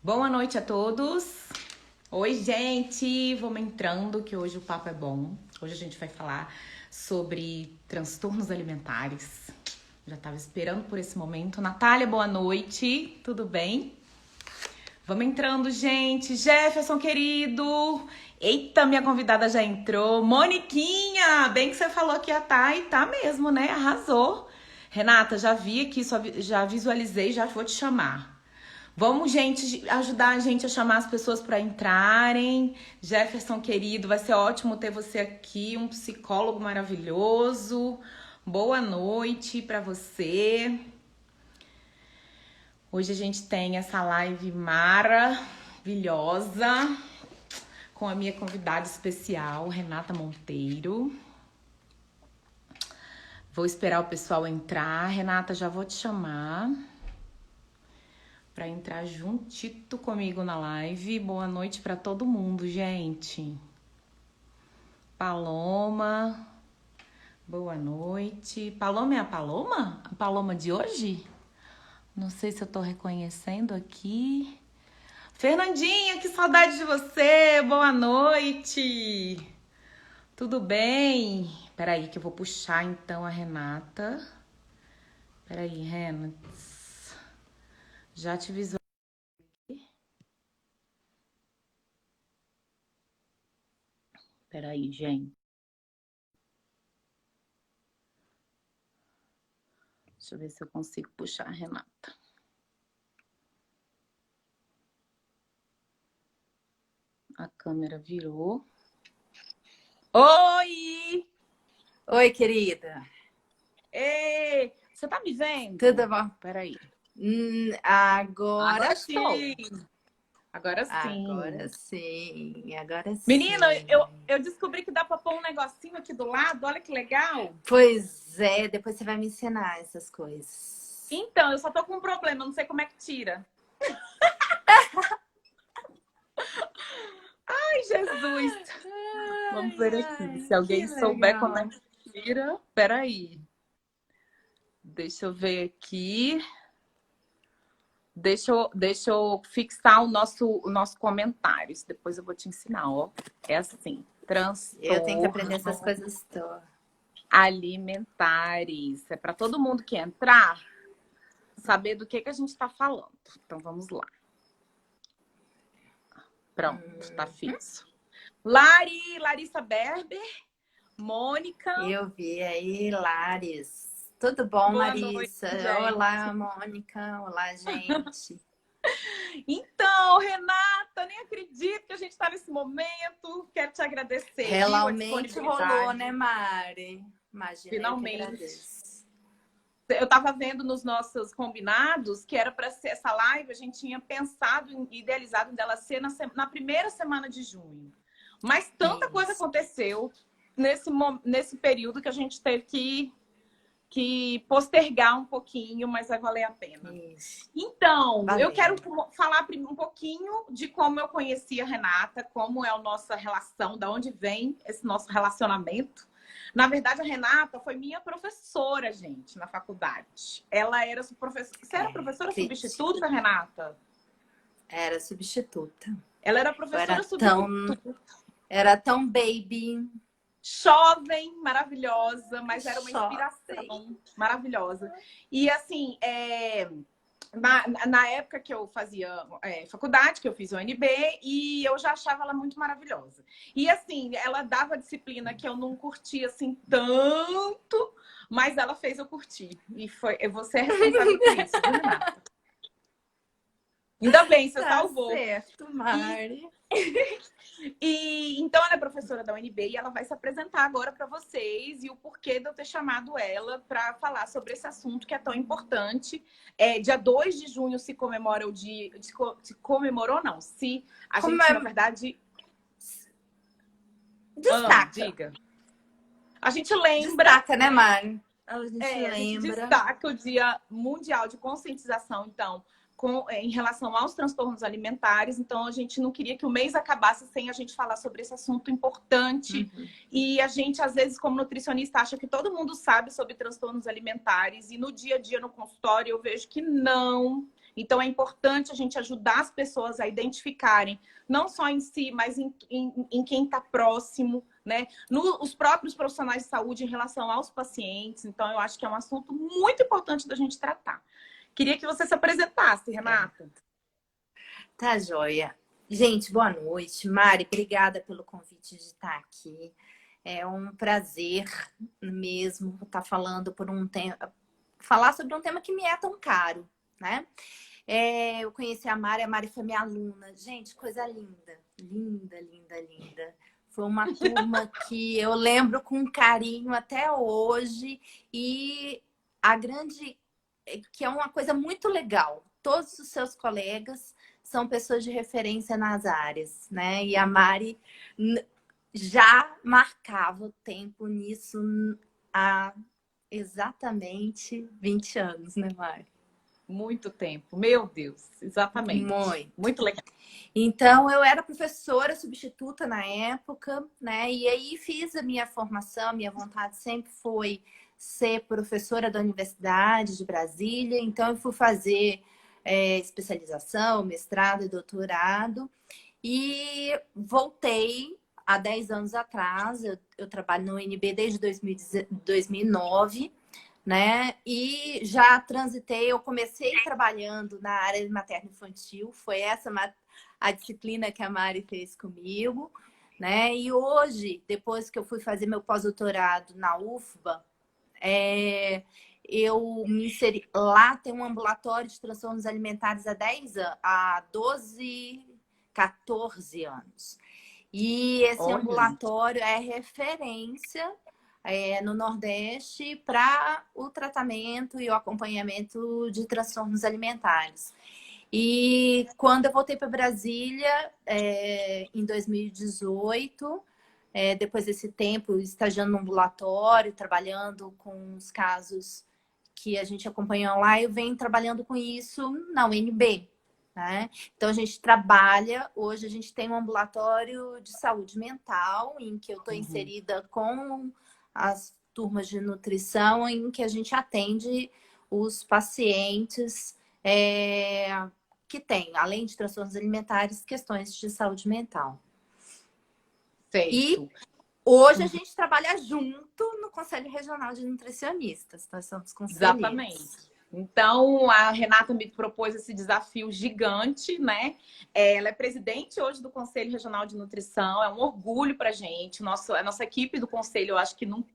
Boa noite a todos. Oi, gente. Vamos entrando que hoje o papo é bom. Hoje a gente vai falar sobre transtornos alimentares. Já estava esperando por esse momento. Natália, boa noite. Tudo bem? Vamos entrando, gente. Jefferson, querido. Eita, minha convidada já entrou. Moniquinha, bem que você falou que ia estar e tá mesmo, né? Arrasou. Renata, já vi aqui, já visualizei, já vou te chamar. Vamos, gente, ajudar a gente a chamar as pessoas para entrarem. Jefferson, querido, vai ser ótimo ter você aqui, um psicólogo maravilhoso. Boa noite para você. Hoje a gente tem essa live maravilhosa com a minha convidada especial, Renata Monteiro. Vou esperar o pessoal entrar. Renata, já vou te chamar para entrar juntito comigo na live. Boa noite para todo mundo, gente. Paloma, boa noite. Paloma é a Paloma? A Paloma de hoje? Não sei se eu tô reconhecendo aqui. Fernandinha, que saudade de você. Boa noite. Tudo bem? Peraí que eu vou puxar então a Renata. Peraí, Renata. Já te visualizei. Peraí, gente. Deixa eu ver se eu consigo puxar a Renata. A câmera virou. Oi! Oi, querida. Ei! Você tá me vendo? Tudo bom? Peraí. Agora estou. sim. Agora sim. Agora sim. Agora sim. Menina, eu descobri que dá pra pôr um negocinho aqui do lado. Olha que legal. Pois é, depois você vai me ensinar essas coisas. Então, eu só tô com um problema. Não sei como é que tira. Ai, Jesus. Vamos ver aqui. Se alguém souber como é que tira. Peraí. Deixa eu ver aqui. Deixa eu fixar o nosso comentário. Depois eu vou te ensinar, ó. É assim. Eu tenho que aprender essas coisas todas. Alimentares. É para todo mundo que entrar saber do que a gente está falando. Então, vamos lá. Pronto, tá fixo. Larissa Berber, Mônica. Eu vi aí, Lares. Tudo bom, Boa Larissa? noite, Olá, Mônica. Olá, gente. Então, Renata, nem acredito que a gente está nesse momento. Quero te agradecer. Realmente rolou, né, Mari? Imagina. Finalmente. Eu estava vendo nos nossos combinados que era para ser essa live, a gente tinha pensado, idealizado dela ser na primeira semana de junho. Mas tanta coisa aconteceu nesse período que a gente teve que postergar um pouquinho, mas vai valer a pena. Isso. Então, eu quero falar um pouquinho de como eu conheci a Renata, como é a nossa relação, de onde vem esse nosso relacionamento. Na verdade, a Renata foi minha professora, gente, na faculdade. Ela era professora... Você era professora substituta, Renata? Era substituta. Ela era professora substituta. Era tão baby. Jovem, maravilhosa, mas era uma inspiração maravilhosa. E assim, na época que eu fazia faculdade, que eu fiz o UNB, e eu já achava ela muito maravilhosa. E assim, ela dava disciplina que eu não curtia assim tanto, mas ela fez eu curtir. E você é responsável por isso, viu, Renata? Ainda bem, você salvou. Certo, Mari. E então ela é professora da UNB e ela vai se apresentar agora para vocês e o porquê de eu ter chamado ela para falar sobre esse assunto que é tão importante. Dia 2 de junho se comemora o dia... Se comemorou, não. Se a gente, na verdade... Destaca. Diga. A gente lembra... Destaca, né, Mari? A gente destaca o Dia Mundial de Conscientização, então... em relação aos transtornos alimentares, então a gente não queria que o mês acabasse sem a gente falar sobre esse assunto importante. E a gente, às vezes, como nutricionista, acha que todo mundo sabe sobre transtornos alimentares e no dia a dia, no consultório, eu vejo que não, Então, é importante a gente ajudar as pessoas a identificarem, não só em si, mas em quem está próximo, né? Os próprios profissionais de saúde em relação aos pacientes. Então, eu acho que é um assunto muito importante da gente tratar. Queria que você se apresentasse, Renata. Tá, joia. Gente, boa noite. Mari, obrigada pelo convite de estar aqui. É um prazer mesmo estar falando falar sobre um tema que me é tão caro, né? Eu conheci a Mari foi minha aluna. Gente, coisa linda. Linda, linda, linda. Foi uma turma que eu lembro com carinho até hoje. E a grande... que é uma coisa muito legal. Todos os seus colegas são pessoas de referência nas áreas, né? E a Mari já marcava o tempo nisso há exatamente 20 anos, né, Mari? Muito tempo, meu Deus, exatamente. Muito. Muito legal. Então, eu era professora substituta na época, né? E aí fiz a minha formação, minha vontade sempre foi ser professora da Universidade de Brasília. Então, eu fui fazer especialização, mestrado e doutorado. E voltei há 10 anos atrás. Eu trabalho no UNB desde 2009. Né? E já transitei, eu comecei trabalhando na área de materno-infantil, foi essa a disciplina que a Mari fez comigo, né? E hoje, depois que eu fui fazer meu pós-doutorado na UFBA, eu me inseri lá, tem um ambulatório de transtornos alimentares há 12, 14 anos. E esse ambulatório é referência no Nordeste para o tratamento e o acompanhamento de transtornos alimentares. E quando eu voltei para Brasília, em 2018, depois desse tempo, estagiando no ambulatório, trabalhando com os casos que a gente acompanhou lá, eu venho trabalhando com isso na UNB. Né? Então, a gente trabalha, hoje a gente tem um ambulatório de saúde mental, em que eu estou inserida com as turmas de nutrição, em que a gente atende os pacientes que têm, além de transtornos alimentares, questões de saúde mental. Certo. E hoje a gente trabalha junto no Conselho Regional de Nutricionistas. Nós somos conselheiros. Exatamente. Então, a Renata me propôs esse desafio gigante, né? Ela é presidente hoje do Conselho Regional de Nutrição, é um orgulho para a gente. A nossa equipe do Conselho, eu acho que não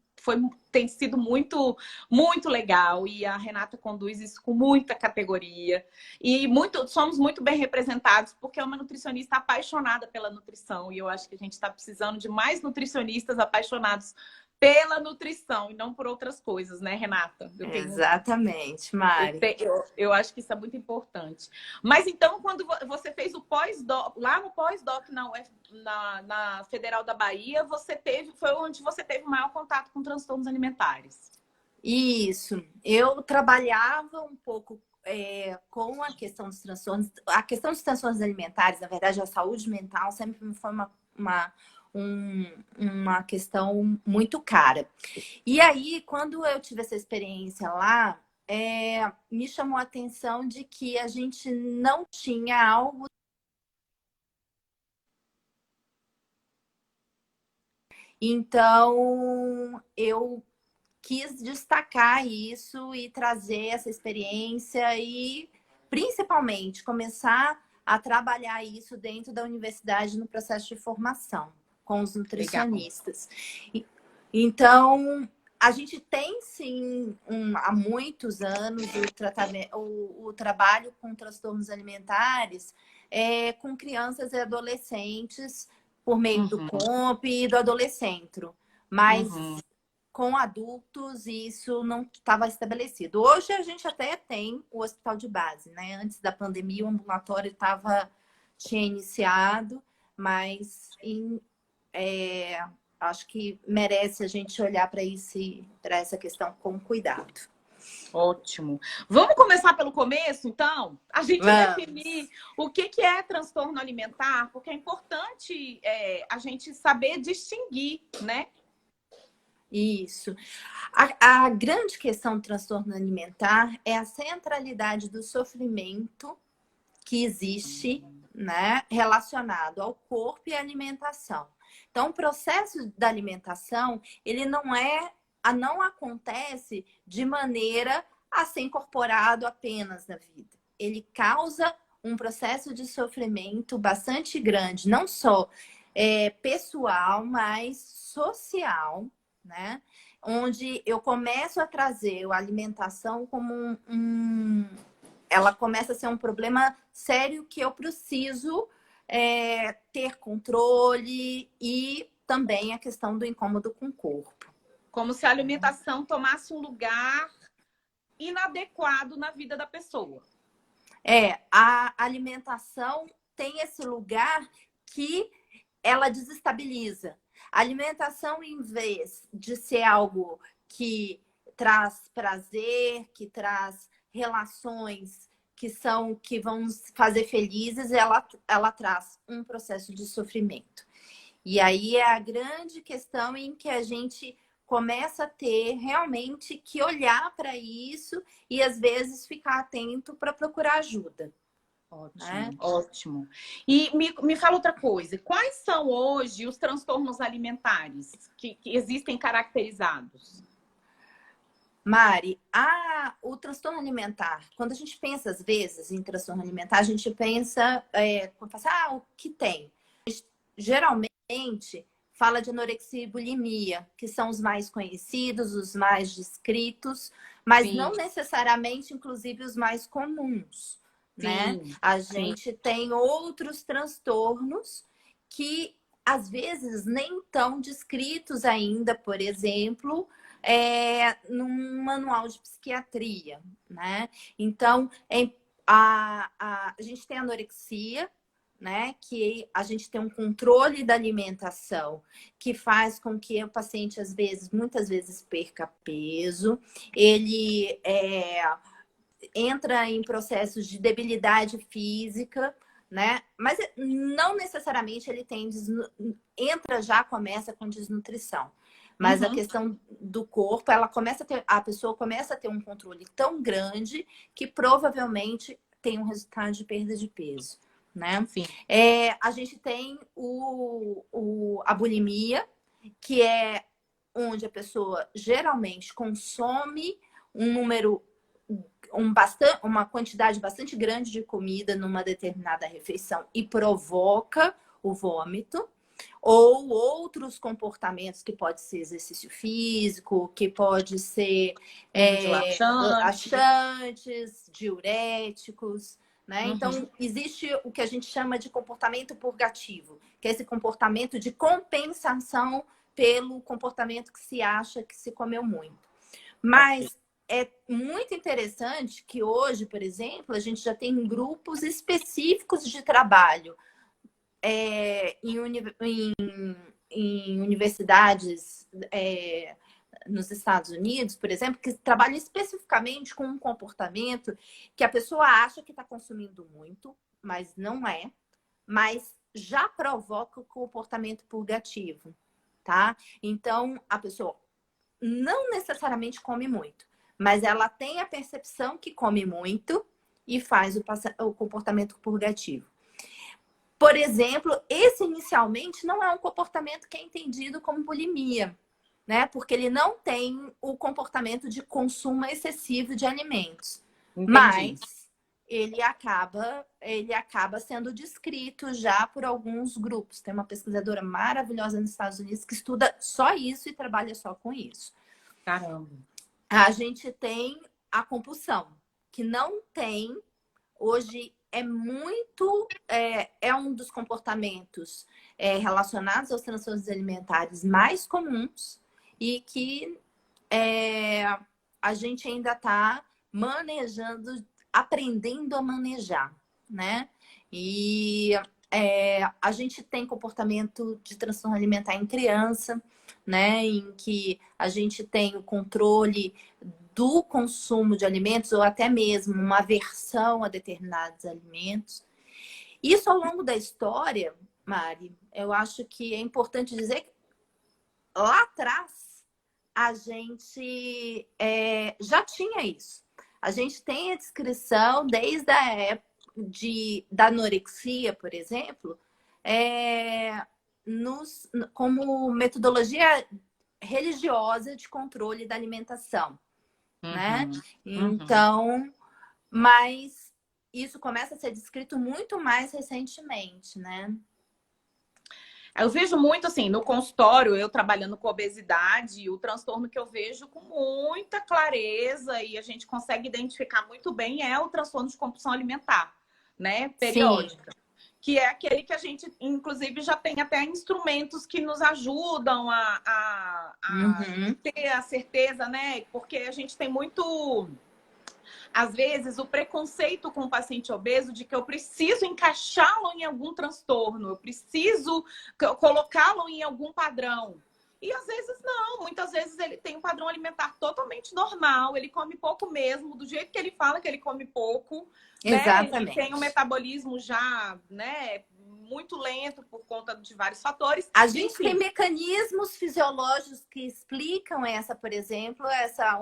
tem sido muito, muito legal. E a Renata conduz isso com muita categoria. E somos muito bem representados, porque é uma nutricionista apaixonada pela nutrição. E eu acho que a gente está precisando de mais nutricionistas apaixonados pela nutrição e não por outras coisas, né, Renata? Exatamente, Mari. Eu acho que isso é muito importante. Mas então, quando você fez o pós-doc, lá no pós-doc na Federal da Bahia, foi onde você teve o maior contato com transtornos alimentares. Isso. Eu trabalhava um pouco com a questão dos transtornos. A questão dos transtornos alimentares, na verdade, a saúde mental sempre foi uma questão muito cara. E aí, quando eu tive essa experiência lá, me chamou a atenção de que a gente não tinha algo. Então, eu quis destacar isso e trazer essa experiência e, principalmente, começar a trabalhar isso dentro da universidade no processo de formação com os nutricionistas. Então, a gente tem, sim, há muitos anos o trabalho com transtornos alimentares com crianças e adolescentes por meio do COMP e do Adolescentro. Mas com adultos isso não estava estabelecido. Hoje a gente até tem o hospital de base, né? Antes da pandemia o ambulatório tinha iniciado, mas acho que merece a gente olhar para essa questão com cuidado. Ótimo. Vamos começar pelo começo, então? A gente definir o que é transtorno alimentar, porque é importante a gente saber distinguir, né? Isso. A grande questão do transtorno alimentar é a centralidade do sofrimento que existe, né, relacionado ao corpo e à alimentação. Então, o processo da alimentação, ele não acontece de maneira a ser incorporado apenas na vida. Ele causa um processo de sofrimento bastante grande, não só pessoal, mas social, né? Onde eu começo a trazer a alimentação como ela começa a ser um problema sério que eu preciso ter controle e também a questão do incômodo com o corpo. Como se a alimentação tomasse um lugar inadequado na vida da pessoa. A alimentação tem esse lugar que ela desestabiliza. A alimentação, em vez de ser algo que traz prazer, que traz relações que vão fazer felizes, ela traz um processo de sofrimento. E aí é a grande questão em que a gente começa a ter realmente que olhar para isso e às vezes ficar atento para procurar ajuda. Ótimo, ótimo. E me fala outra coisa, quais são hoje os transtornos alimentares que existem caracterizados? Mari, o transtorno alimentar, quando a gente pensa às vezes em transtorno alimentar, a gente pensa, o que tem? Geralmente fala de anorexia e bulimia, que são os mais conhecidos, os mais descritos, mas Sim. não necessariamente, inclusive, os mais comuns. Sim. Né? A gente tem outros transtornos que às vezes nem tão descritos ainda, por exemplo, num manual de psiquiatria, né? Então, a gente tem anorexia, né? Que a gente tem um controle da alimentação que faz com que o paciente, muitas vezes, perca peso. Ele entra em processos de debilidade física, né? Mas não necessariamente ele começa com desnutrição. Mas a questão do corpo, a pessoa começa a ter um controle tão grande que provavelmente tem um resultado de perda de peso, né? Sim. A gente tem a bulimia, que é onde a pessoa geralmente consome uma quantidade bastante grande de comida numa determinada refeição e provoca o vômito, ou outros comportamentos que pode ser exercício físico, que pode ser laxantes, diuréticos, né? Então, existe o que a gente chama de comportamento purgativo, que é esse comportamento de compensação pelo comportamento que se acha que se comeu muito. Mas é muito interessante que hoje, por exemplo, a gente já tem grupos específicos de trabalho em universidades nos Estados Unidos, por exemplo, que trabalham especificamente com um comportamento que a pessoa acha que está consumindo muito, mas não é, mas já provoca o comportamento purgativo, tá? Então, a pessoa não necessariamente come muito, mas ela tem a percepção que come muito e faz o comportamento purgativo. Por exemplo, esse inicialmente não é um comportamento que é entendido como bulimia, né? Porque ele não tem o comportamento de consumo excessivo de alimentos. Entendi. Mas ele acaba sendo descrito já por alguns grupos. Tem uma pesquisadora maravilhosa nos Estados Unidos que estuda só isso e trabalha só com isso. Caramba. A gente tem a compulsão, que não tem hoje. É um dos comportamentos relacionados aos transtornos alimentares mais comuns e que a gente ainda está manejando, aprendendo a manejar, né? E a gente tem comportamento de transtorno alimentar em criança, né? Em que a gente tem o controle do consumo de alimentos ou até mesmo uma aversão a determinados alimentos. Isso ao longo da história, Mari, eu acho que é importante dizer que lá atrás a gente já tinha isso. A gente tem a descrição desde a época da anorexia, por exemplo, como metodologia religiosa de controle da alimentação, né? Então, mas isso começa a ser descrito muito mais recentemente, né? Eu vejo muito assim, no consultório, eu trabalhando com obesidade, o transtorno que eu vejo com muita clareza e a gente consegue identificar muito bem é o transtorno de compulsão alimentar, né? Periódica. Sim. Que é aquele que a gente, inclusive, já tem até instrumentos que nos ajudam a ter a certeza, né? Porque a gente tem muito, às vezes, o preconceito com o paciente obeso de que eu preciso encaixá-lo em algum transtorno, eu preciso colocá-lo em algum padrão. E às vezes não, muitas vezes ele tem um padrão alimentar totalmente normal, ele come pouco mesmo, do jeito que ele fala que ele come pouco. Exatamente. Né? Ele tem um metabolismo já, né, muito lento por conta de vários fatores. A gente tem mecanismos fisiológicos que explicam por exemplo,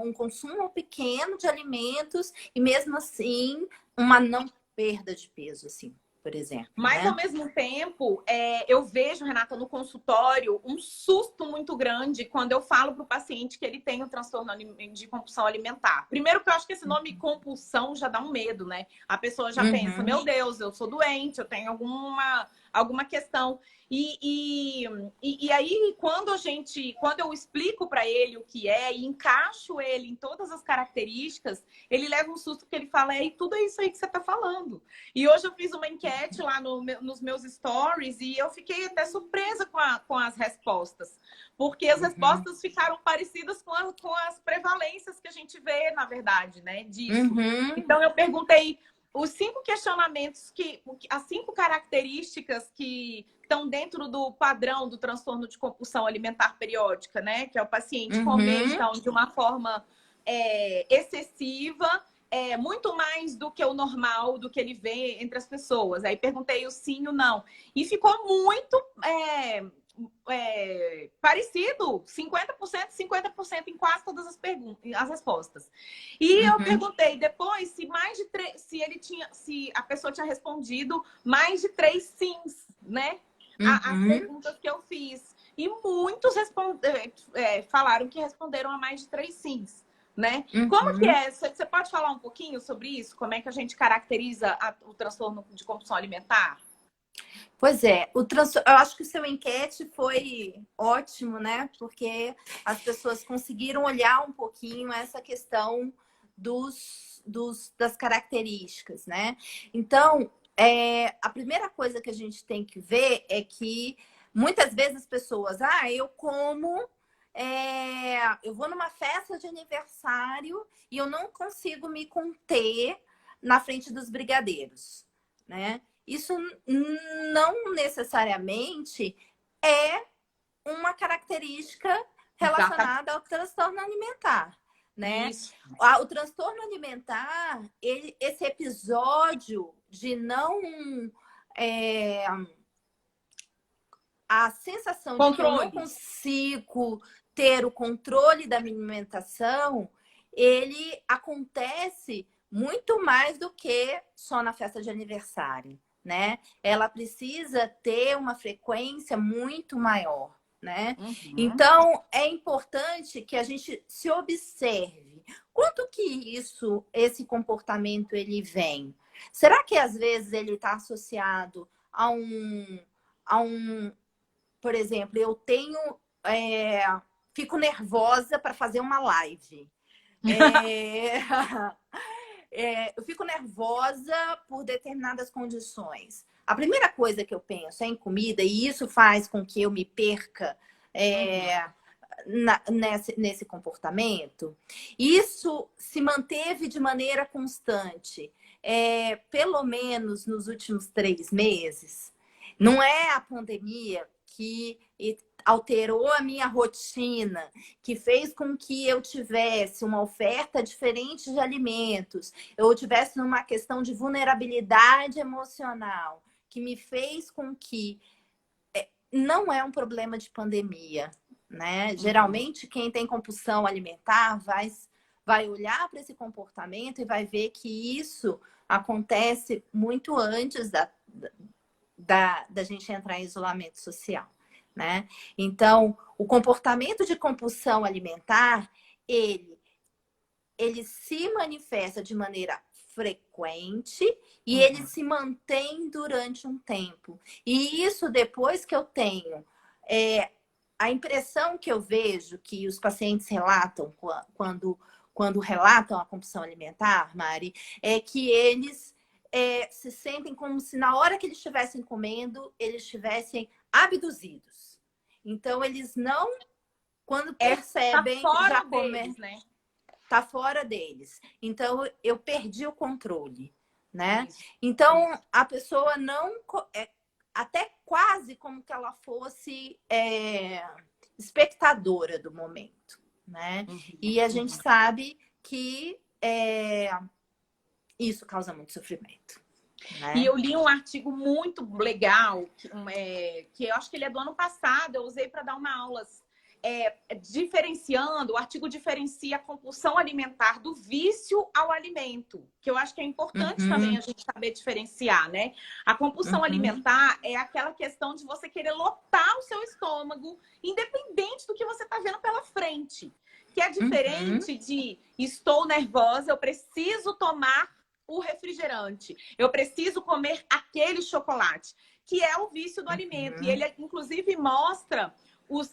um consumo pequeno de alimentos e mesmo assim uma não perda de peso, assim, por exemplo. Mas, né? Ao mesmo tempo, eu vejo, Renata, no consultório, um susto muito grande quando eu falo para o paciente que ele tem um transtorno de compulsão alimentar. Primeiro que eu acho que esse nome compulsão já dá um medo, né? A pessoa já pensa, meu Deus, eu sou doente, eu tenho alguma questão. E aí, quando eu explico para ele o que é e encaixo ele em todas as características, ele leva um susto porque ele fala, tudo é isso aí que você está falando. E hoje eu fiz uma enquete lá nos meus stories e eu fiquei até surpresa com as respostas. Porque as respostas ficaram parecidas com as prevalências que a gente vê, na verdade, né, disso. Então, eu perguntei os 5 questionamentos, as 5 características que estão dentro do padrão do transtorno de compulsão alimentar periódica, né? Que é o paciente comer, então, de uma forma excessiva, muito mais do que o normal, do que ele vê entre as pessoas. Aí perguntei o sim e o não. E ficou muito parecido, 50%, 50% em quase todas as respostas. E eu perguntei depois se a pessoa tinha respondido mais de 3 sims, né? As perguntas que eu fiz. E muitos falaram que responderam a mais de 3 sims, né? Como que é? Você pode falar um pouquinho sobre isso? Como é que a gente caracteriza o transtorno de compulsão alimentar? Pois é, eu acho que o seu enquete foi ótimo, né? Porque as pessoas conseguiram olhar um pouquinho essa questão das características, né? Então, a primeira coisa que a gente tem que ver é que muitas vezes as pessoas, eu vou numa festa de aniversário e eu não consigo me conter na frente dos brigadeiros, né? Isso não necessariamente é uma característica relacionada ao transtorno alimentar, né? O transtorno alimentar, esse episódio de não... a sensação de que eu não consigo ter o controle da minha alimentação, ele acontece muito mais do que só na festa de aniversário, né? Ela precisa ter uma frequência muito maior, né? Então, é importante que a gente se observe. Quanto que esse comportamento, ele vem? Será que, às vezes, ele está associado a por exemplo, eu fico nervosa para fazer uma live. Eu fico nervosa por determinadas condições. A primeira coisa que eu penso é em comida, e isso faz com que eu me perca nesse comportamento. Isso se manteve de maneira constante, pelo menos nos últimos 3 meses. Não é a pandemia que alterou a minha rotina, que fez com que eu tivesse uma oferta diferente de alimentos, eu tivesse numa questão de vulnerabilidade emocional, que me fez com que não é um problema de pandemia, né? Geralmente, quem tem compulsão alimentar vai olhar para esse comportamento e vai ver que isso acontece muito antes da gente entrar em isolamento social, né? Então, o comportamento de compulsão alimentar, ele se manifesta de maneira frequente e ele se mantém durante um tempo. E isso depois que eu tenho a impressão que eu vejo que os pacientes relatam quando relatam a compulsão alimentar, Mari, é que eles se sentem como se na hora que eles estivessem comendo, eles estivessem abduzidos. Então, eles não, quando percebem, tá fora já deles, né? Tá fora deles. Então, eu perdi o controle, né? Isso. Então, a pessoa não... até quase como que ela fosse espectadora do momento, né? E a gente sabe que isso causa muito sofrimento. Né? E eu li um artigo muito legal, que eu acho que ele é do ano passado, eu usei para dar uma aula diferenciando, o artigo diferencia a compulsão alimentar do vício ao alimento, que eu acho que é importante também a gente saber diferenciar, né? A compulsão alimentar é aquela questão de você querer lotar o seu estômago, independente do que você está vendo pela frente, que é diferente de estou nervosa, eu preciso tomar o refrigerante, eu preciso comer aquele chocolate, que é o vício do alimento. E ele, inclusive, mostra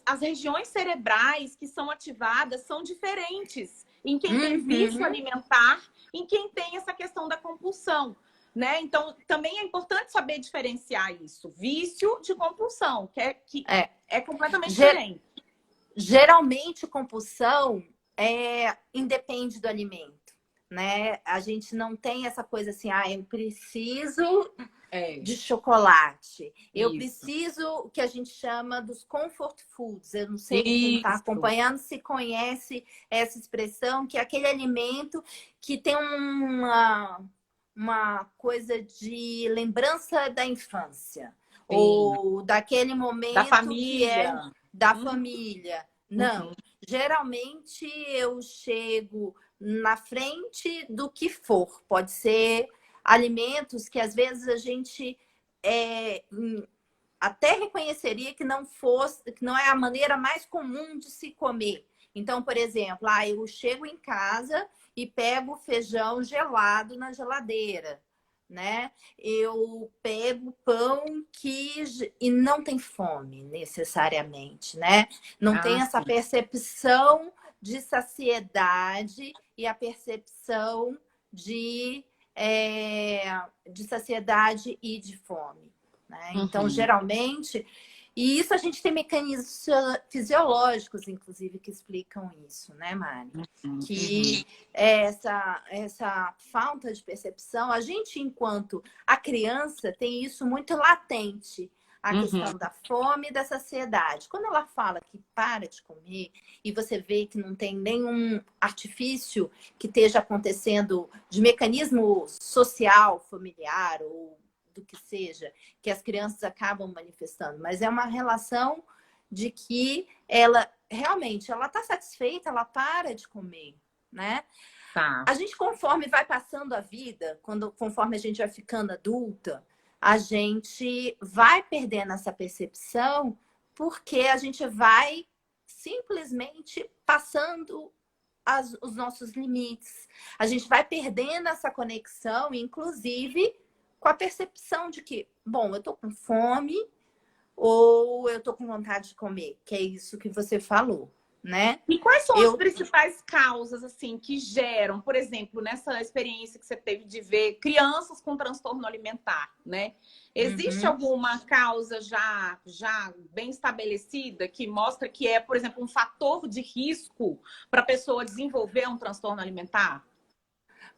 as regiões cerebrais que são ativadas são diferentes em quem tem vício alimentar, em quem tem essa questão da compulsão, né? Então, também é importante saber diferenciar isso. Vício de compulsão, que é completamente diferente. Geralmente, compulsão independe do alimento. Né? A gente não tem essa coisa assim, eu preciso de chocolate. Eu preciso o que a gente chama dos comfort foods. Eu não sei quem está acompanhando se conhece essa expressão, que é aquele alimento que tem uma coisa de lembrança da infância. Ou daquele momento da família. Que é da família. Não. Geralmente eu chego na frente do que for. Pode ser alimentos que às vezes a gente até reconheceria que não é a maneira mais comum de se comer. Então, por exemplo, eu chego em casa e pego feijão gelado na geladeira, né? Eu pego pão e não tem fome necessariamente, né? Não tem essa percepção de saciedade e a percepção de saciedade e de fome. Né? Então, geralmente... E isso a gente tem mecanismos fisiológicos, inclusive, que explicam isso, né, Mari? Que essa falta de percepção, a gente, enquanto a criança, tem isso muito latente. A questão da fome e da saciedade. Quando ela fala que para de comer e você vê que não tem nenhum artifício que esteja acontecendo de mecanismo social, familiar ou do que seja, que as crianças acabam manifestando, mas é uma relação de que ela realmente ela está satisfeita, ela para de comer, né? A gente, conforme vai passando a vida, conforme a gente vai ficando adulta, a gente vai perdendo essa percepção porque a gente vai simplesmente passando os nossos limites. A gente vai perdendo essa conexão, inclusive com a percepção de que, bom, eu tô com fome ou eu tô com vontade de comer, que é isso que você falou, né? E quais são as principais causas, assim, que geram, por exemplo, nessa experiência que você teve de ver crianças com transtorno alimentar, né? Existe alguma causa já bem estabelecida que mostra que é, por exemplo, um fator de risco para a pessoa desenvolver um transtorno alimentar?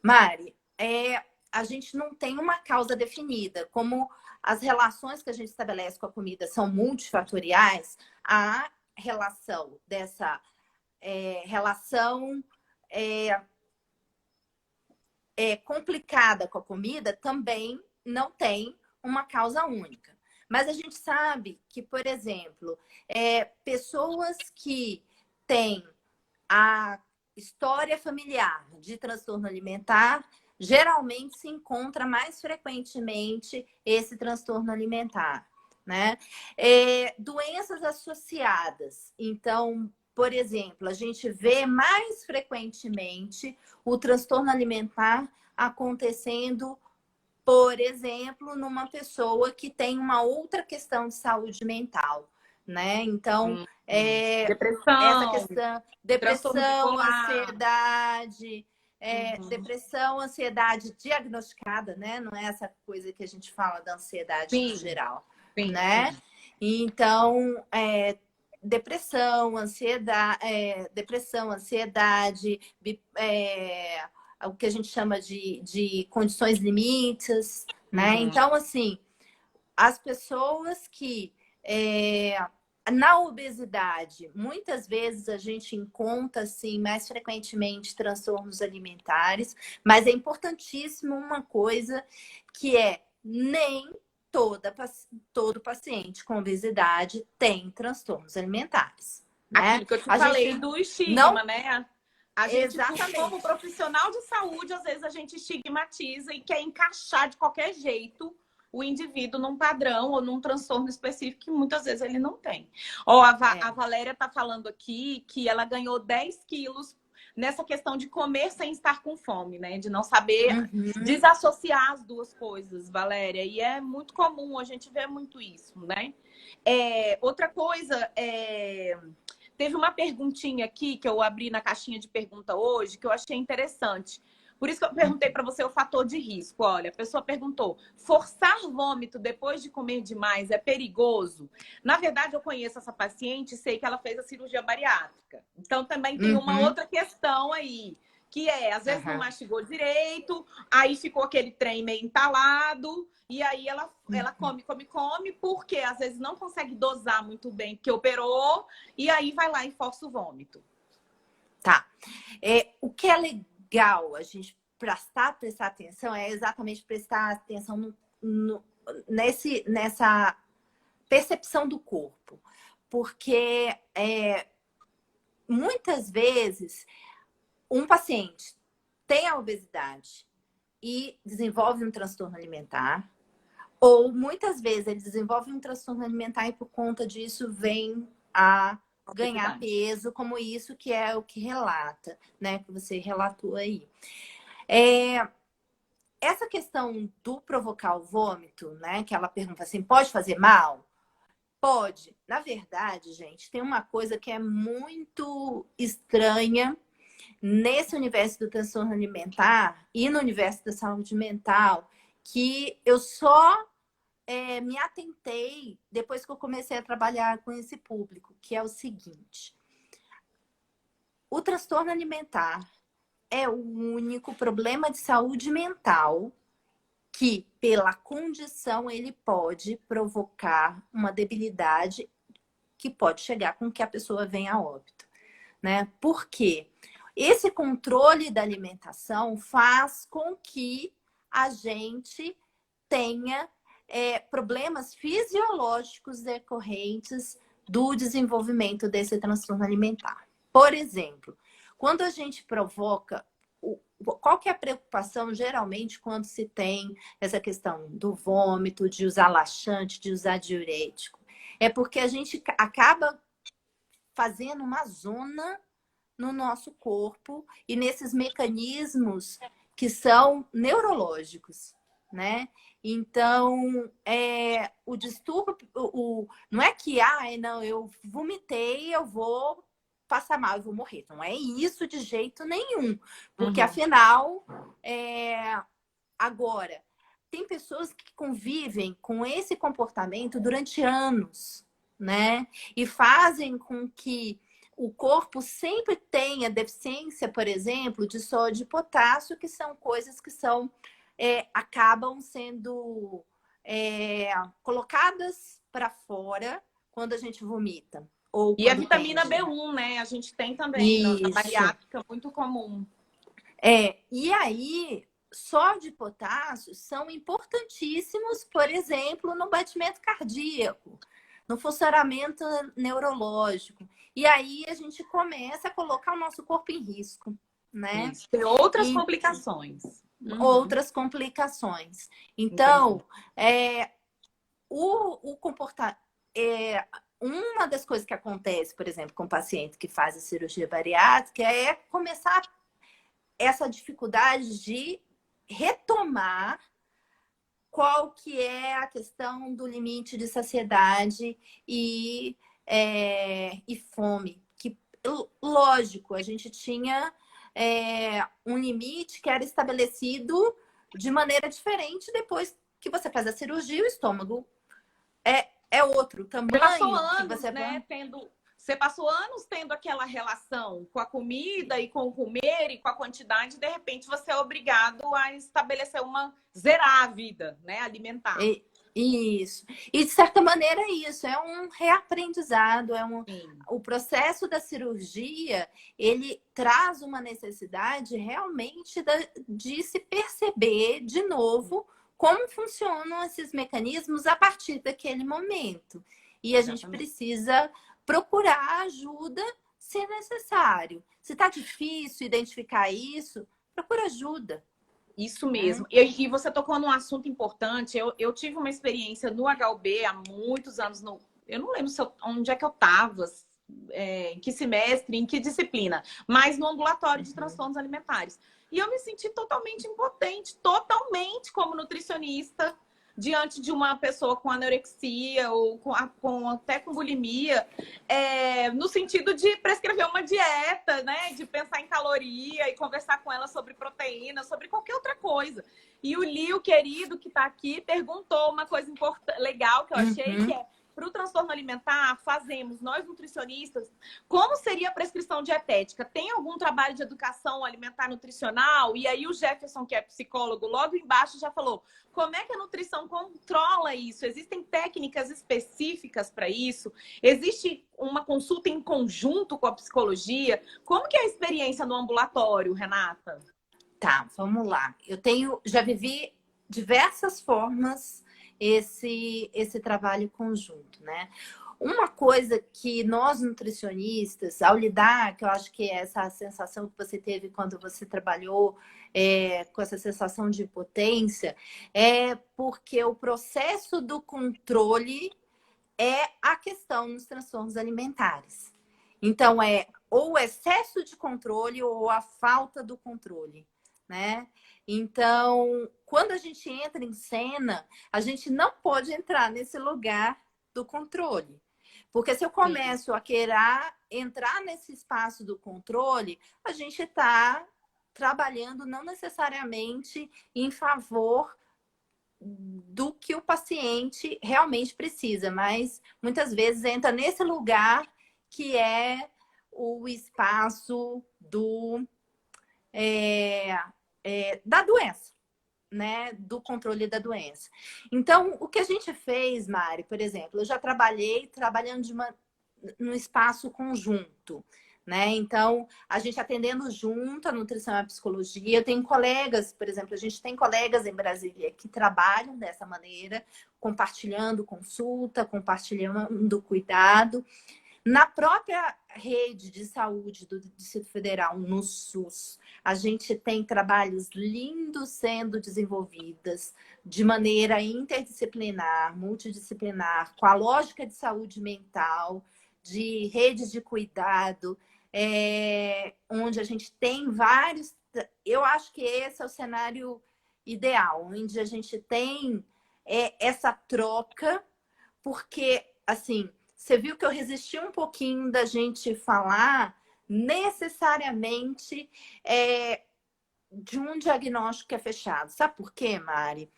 Mari, a gente não tem uma causa definida. Como as relações que a gente estabelece com a comida são multifatoriais, a relação dessa relação complicada com a comida também não tem uma causa única. Mas a gente sabe que, por exemplo, pessoas que têm a história familiar de transtorno alimentar, geralmente se encontra mais frequentemente esse transtorno alimentar, né? Doenças associadas. Então, por exemplo, a gente vê mais frequentemente o transtorno alimentar acontecendo, por exemplo, numa pessoa que tem uma outra questão de saúde mental, né? Então, essa Depressão, questão, transtorno depressão, bipolar. ansiedade, Uhum. depressão, ansiedade diagnosticada, né? Não é essa coisa que a gente fala da ansiedade no Sim, geral, sim, né? sim. Então, depressão, ansiedade, o que a gente chama de condições limites, né? Uhum. Então, assim, as pessoas que na obesidade, muitas vezes a gente encontra, assim, mais frequentemente transtornos alimentares, mas é importantíssimo uma coisa que nem todo paciente com obesidade tem transtornos alimentares, né? Aquilo que eu te A falei gente do não estigma, né? A gente, como exatamente. profissional de saúde, às vezes a gente estigmatiza e quer encaixar de qualquer jeito o indivíduo num padrão ou num transtorno específico que muitas vezes ele não tem. Ó, a Valéria tá falando aqui que ela ganhou 10 quilos nessa questão de comer sem estar com fome, né? De não saber Uhum. desassociar as duas coisas, Valéria. E é muito comum, a gente vê muito isso, né? Outra coisa, teve uma perguntinha aqui que eu abri na caixinha de pergunta hoje que eu achei interessante. Por isso que eu perguntei para você o fator de risco. Olha, a pessoa perguntou: forçar vômito depois de comer demais é perigoso? Na verdade, eu conheço essa paciente e sei que ela fez a cirurgia bariátrica. Então, também tem uma Uhum. outra questão aí, que às vezes não Uhum. mastigou direito, aí ficou aquele trem meio entalado, e aí ela come, come, come, porque às vezes não consegue dosar muito bem, porque operou, e aí vai lá e força o vômito. Tá. O que é legal a gente prestar atenção é exatamente prestar atenção nessa percepção do corpo. Porque muitas vezes um paciente tem a obesidade e desenvolve um transtorno alimentar, ou muitas vezes ele desenvolve um transtorno alimentar e por conta disso vem a ganhar Obesidade. peso, como isso que é o que relata, né? Que você relatou aí. Essa questão do provocar o vômito, né? Que ela pergunta assim, pode fazer mal? Pode. Na verdade, gente, tem uma coisa que é muito estranha nesse universo do transtorno alimentar e no universo da saúde mental, que eu só me atentei depois que eu comecei a trabalhar com esse público, que é o seguinte: o transtorno alimentar é o único problema de saúde mental que, pela condição, ele pode provocar uma debilidade que pode chegar com que a pessoa venha a óbito, né? Por quê? Esse controle da alimentação faz com que a gente tenha problemas fisiológicos decorrentes do desenvolvimento desse transtorno alimentar. Por exemplo, quando a gente provoca qual que é a preocupação, geralmente, quando se tem essa questão do vômito, de usar laxante, de usar diurético? É porque a gente acaba fazendo uma zona no nosso corpo e nesses mecanismos que são neurológicos, né? Então, o distúrbio, não é que, não, eu vomitei, eu vou passar mal, eu vou morrer. Não é isso de jeito nenhum. Porque, afinal, agora, tem pessoas que convivem com esse comportamento durante anos, né? E fazem com que o corpo sempre tenha deficiência, por exemplo, de sódio e potássio, que são coisas que acabam sendo colocadas para fora quando a gente vomita. Ou E a quando vitamina tem. B1, né? A gente tem também na Isso. bariátrica, muito comum. E aí, só de potássio são importantíssimos, por exemplo, no batimento cardíaco, no funcionamento neurológico. E aí a gente começa a colocar o nosso corpo em risco, né? Isso. Tem outras complicações. Outras complicações. Então, o comportamento... uma das coisas que acontece, por exemplo, com o paciente que faz a cirurgia bariátrica é começar essa dificuldade de retomar qual que é a questão do limite de saciedade e fome. Que, lógico, a gente tinha um limite que era estabelecido de maneira diferente depois que você faz a cirurgia, o estômago é outro tamanho. Você passou anos, que você né, você passou anos tendo aquela relação com a comida e com o comer e com a quantidade, e de repente você é obrigado a estabelecer zerar a vida, né, alimentar. Isso. E de certa maneira é isso, é um reaprendizado, o processo da cirurgia, ele traz uma necessidade realmente de se perceber de novo como funcionam esses mecanismos a partir daquele momento. E a gente precisa procurar ajuda se necessário. Se está difícil identificar isso, procura ajuda. Isso mesmo. E você tocou num assunto importante. Eu tive uma experiência no HUB há muitos anos. Eu não lembro onde é que eu estava, em que semestre, em que disciplina, mas no ambulatório de transtornos alimentares. E eu me senti totalmente impotente, totalmente como nutricionista, diante de uma pessoa com anorexia ou até com bulimia, no sentido de prescrever uma dieta, né? De pensar em caloria e conversar com ela sobre proteína, sobre qualquer outra coisa. E o Lio, querido, que está aqui, perguntou uma coisa legal que eu achei, que é: para o transtorno alimentar, fazemos, nós nutricionistas, como seria a prescrição dietética? Tem algum trabalho de educação alimentar nutricional? E aí o Jefferson, que é psicólogo, logo embaixo já falou: como é que a nutrição controla isso? Existem técnicas específicas para isso? Existe uma consulta em conjunto com a psicologia? Como que é a experiência no ambulatório, Renata? Tá, vamos lá. Já vivi diversas formas esse trabalho conjunto, né? Uma coisa que nós nutricionistas, ao lidar, que eu acho que é essa sensação que você teve quando você trabalhou com essa sensação de impotência, é porque o processo do controle é a questão nos transtornos alimentares. Então, ou o excesso de controle ou a falta do controle, né? Então, quando a gente entra em cena, a gente não pode entrar nesse lugar do controle. Porque se eu começo a querer entrar nesse espaço do controle, a gente está trabalhando não necessariamente em favor do que o paciente realmente precisa, mas muitas vezes entra nesse lugar que é o espaço da doença, né? Do controle da doença. Então, o que a gente fez, Mari, por exemplo, eu já trabalhando num espaço conjunto, né? Então, a gente atendendo junto a nutrição e a psicologia. Eu tenho colegas, por exemplo, a gente tem colegas em Brasília que trabalham dessa maneira, compartilhando consulta, compartilhando cuidado. Na própria rede de saúde do Distrito Federal, no SUS, a gente tem trabalhos lindos sendo desenvolvidos de maneira interdisciplinar, multidisciplinar, com a lógica de saúde mental, de redes de cuidado, onde a gente tem vários... Eu acho que esse é o cenário ideal, onde a gente tem essa troca, porque, assim... Você viu que eu resisti um pouquinho da gente falar necessariamente de um diagnóstico que é fechado. Sabe por quê, Mari?